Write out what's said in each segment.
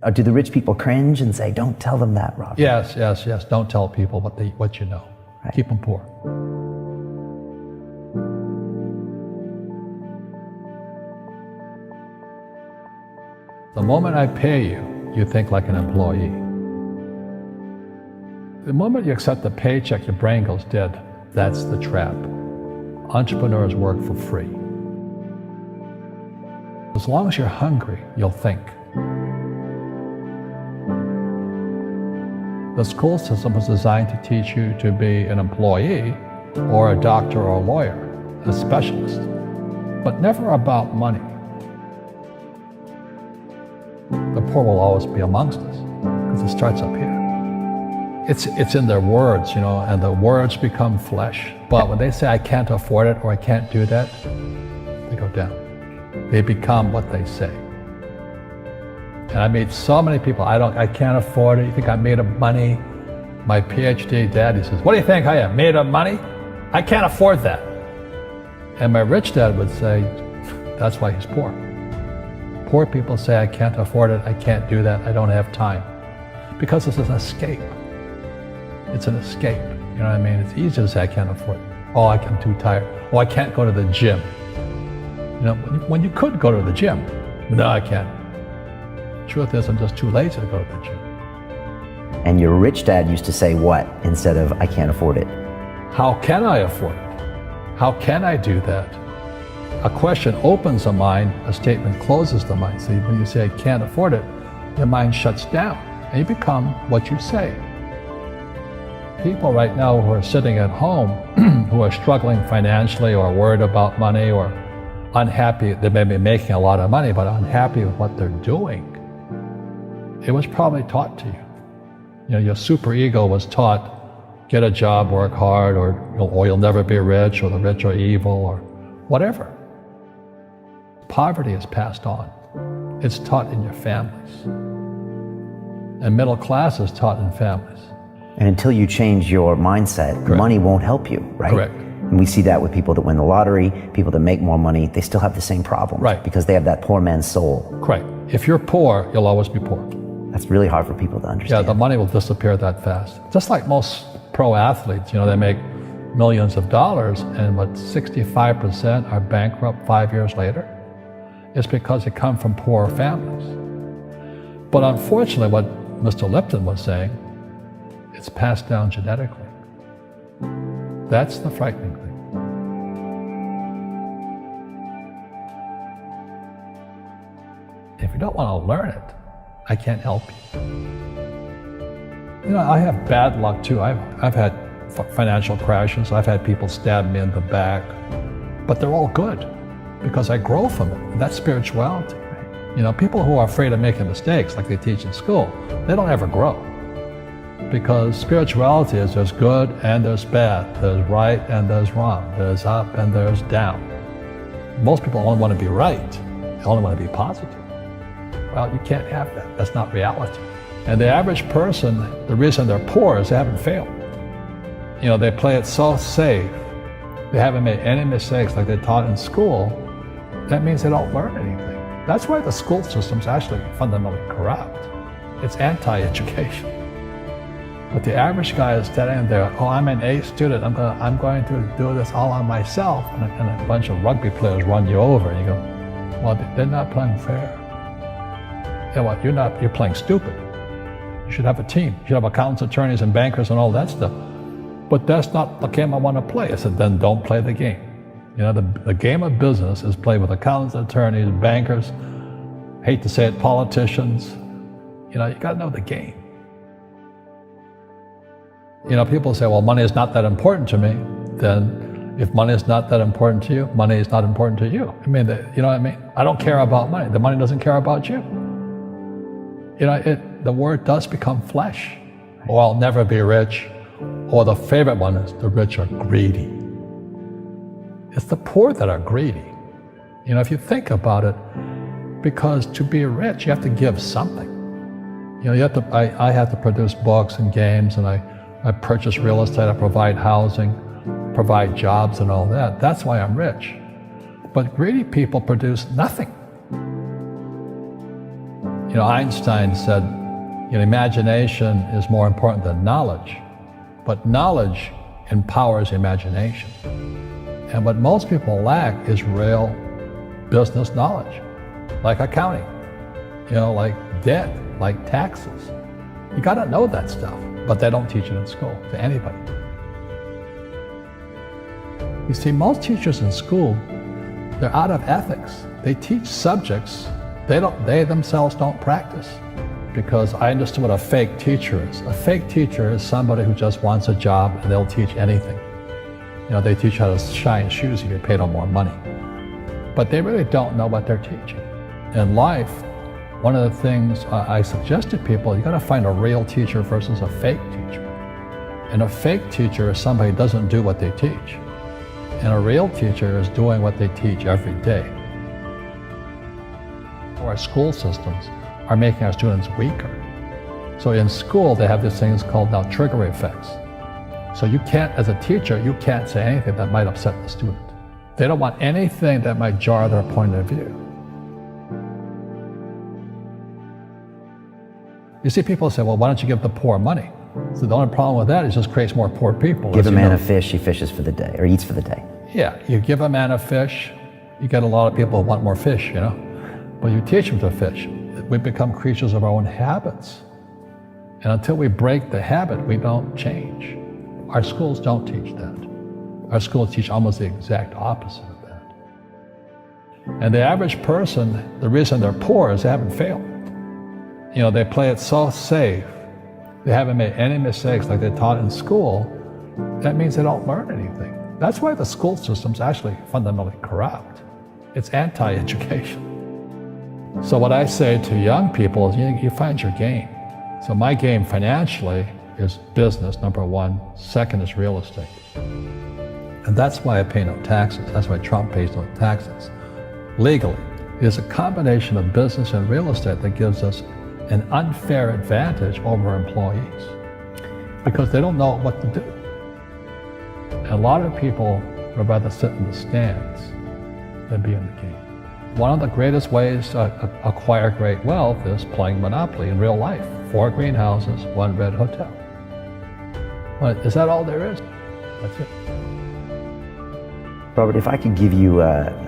Or do the rich people cringe and say, don't tell them that, Robert? Yes. Don't tell people what you know. Right. Keep them poor. The moment I pay you, you think like an employee. The moment you accept the paycheck, your brain goes dead. That's the trap. Entrepreneurs work for free. As long as you're hungry, you'll think. The school system was designed to teach you to be an employee or a doctor or a lawyer, a specialist, but never about money. The poor will always be amongst us because it starts up here. It's in their words, and the words become flesh. But when they say, I can't afford it or I can't do that, they go down. They become what they say. And I meet so many people, I can't afford it. You think I'm made of money? My PhD dad, he says, what do you think I am, made of money? I can't afford that. And my rich dad would say, that's why he's poor. Poor people say, I can't afford it, I can't do that, I don't have time. Because it's an escape. It's an escape, you know what I mean? It's easy to say, I can't afford it. Oh, I'm too tired. Oh, I can't go to the gym. When you could go to the gym. No, I can't. Truth is, I'm just too lazy to go to the gym. And your rich dad used to say what instead of, I can't afford it? How can I afford it? How can I do that? A question opens the mind, a statement closes the mind. So when you say, I can't afford it, your mind shuts down and you become what you say. People right now who are sitting at home, who are struggling financially or worried about money or unhappy, they may be making a lot of money, but unhappy with what they're doing. It was probably taught to you. Your superego was taught, get a job, work hard, or you'll never be rich, or the rich are evil, or whatever. Poverty is passed on. It's taught in your families. And middle class is taught in families. And until you change your mindset, Correct. Money won't help you, right? Correct. And we see that with people that win the lottery, people that make more money, they still have the same problems. Right. Because they have that poor man's soul. Correct. If you're poor, you'll always be poor. That's really hard for people to understand. Yeah, the money will disappear that fast. Just like most pro athletes, they make millions of dollars, and 65% are bankrupt 5 years later. It's because they come from poor families. But unfortunately, what Mr. Lipton was saying, it's passed down genetically. That's the frightening thing. If you don't want to learn it, I can't help you. I have bad luck too. I've had financial crashes. I've had people stab me in the back, but they're all good because I grow from it. And that's spirituality. People who are afraid of making mistakes, like they teach in school, they don't ever grow. Because spirituality is there's good and there's bad, there's right and there's wrong, there's up and there's down. Most people only want to be right, they only want to be positive. Well, you can't have that, that's not reality. And the average person, the reason they're poor is they haven't failed. They play it so safe, they haven't made any mistakes like they taught in school. That means they don't learn anything. That's why the school system's actually fundamentally corrupt. It's anti-education. But the average guy is standing there, oh, I'm an A student, I'm going to do this all on myself. And a bunch of rugby players run you over, and you go, well, they're not playing fair. You're playing stupid. You should have a team. You should have accountants, attorneys, and bankers and all that stuff. But that's not the game I want to play. I said, then don't play the game. The game of business is played with accountants, attorneys, bankers, hate to say it, politicians. You got to know the game. People say, well, money is not that important to me. Then if money is not that important to you, money is not important to you. You know what I mean? I don't care about money. The money doesn't care about you. The word does become flesh. Or I'll never be rich. Or the favorite one is the rich are greedy. It's the poor that are greedy. If you think about it, because to be rich, you have to give something. I have to produce books and games, and I purchase real estate, I provide housing, provide jobs and all that. That's why I'm rich. But greedy people produce nothing. Einstein said, imagination is more important than knowledge, but knowledge empowers imagination. And what most people lack is real business knowledge, like accounting, like debt, like taxes. You got to know that stuff, but they don't teach it in school to anybody. You see, most teachers in school, they're out of ethics. They teach subjects they themselves don't practice. Because I understood what a fake teacher is. A fake teacher is somebody who just wants a job and they'll teach anything. They teach how to shine shoes if you pay them more money. But they really don't know what they're teaching. In life, one of the things I suggest to people, you got to find a real teacher versus a fake teacher. And a fake teacher is somebody who doesn't do what they teach. And a real teacher is doing what they teach every day. Our school systems are making our students weaker. So in school, they have these things called now trigger effects. So you can't, as a teacher, you can't say anything that might upset the student. They don't want anything that might jar their point of view. You see people say, well, why don't you give the poor money? So the only problem with that is it just creates more poor people. Give a man a fish, he fishes for the day, or eats for the day. Yeah, you give a man a fish, you get a lot of people who want more fish, But you teach them to fish. We become creatures of our own habits. And until we break the habit, we don't change. Our schools don't teach that. Our schools teach almost the exact opposite of that. And the average person, the reason they're poor is they haven't failed. They play it so safe. They haven't made any mistakes like they taught in school. That means they don't learn anything. That's why the school system's actually fundamentally corrupt. It's anti-education. So what I say to young people is you find your game. So my game financially is business, number one. Second is real estate. And that's why I pay no taxes. That's why Trump pays no taxes. Legally, it is a combination of business and real estate that gives us an unfair advantage over employees because they don't know what to do. And a lot of people would rather sit in the stands than be in the game. One of the greatest ways to acquire great wealth is playing Monopoly in real life. 4 greenhouses, 1 red hotel. But is that all there is? That's it. Robert, if I could give you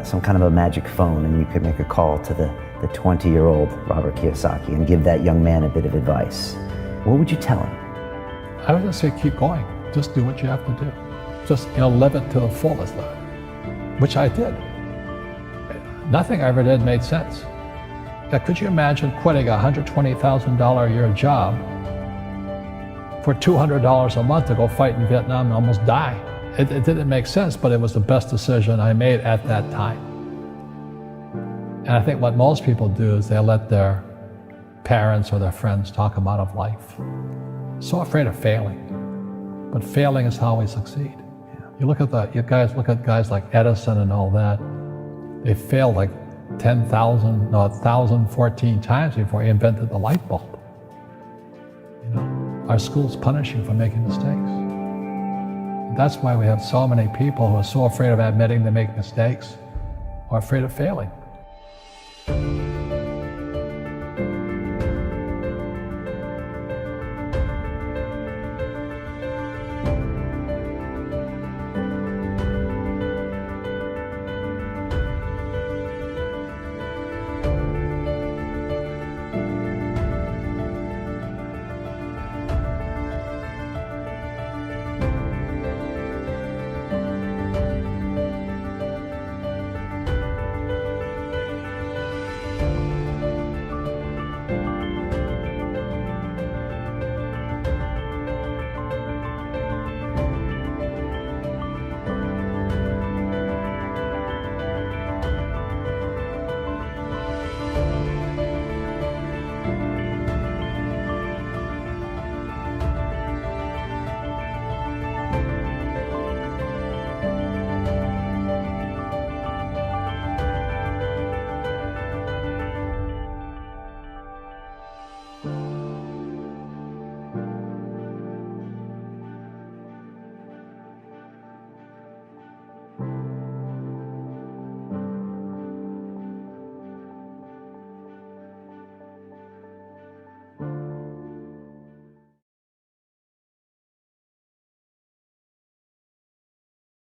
some kind of a magic phone and you could make a call to the 20-year-old Robert Kiyosaki and give that young man a bit of advice, what would you tell him? I would just say keep going. Just do what you have to do. Just live it to the fullest, which I did. Nothing I ever did made sense. Now, could you imagine quitting a $120,000 a year job for $200 a month to go fight in Vietnam and almost die? It didn't make sense, but it was the best decision I made at that time. And I think what most people do is they let their parents or their friends talk them out of life. So afraid of failing. But failing is how we succeed. You look at guys like Edison and all that. They failed like 1,014 times before he invented the light bulb. Our schools punish you for making mistakes. That's why we have so many people who are so afraid of admitting they make mistakes or afraid of failing.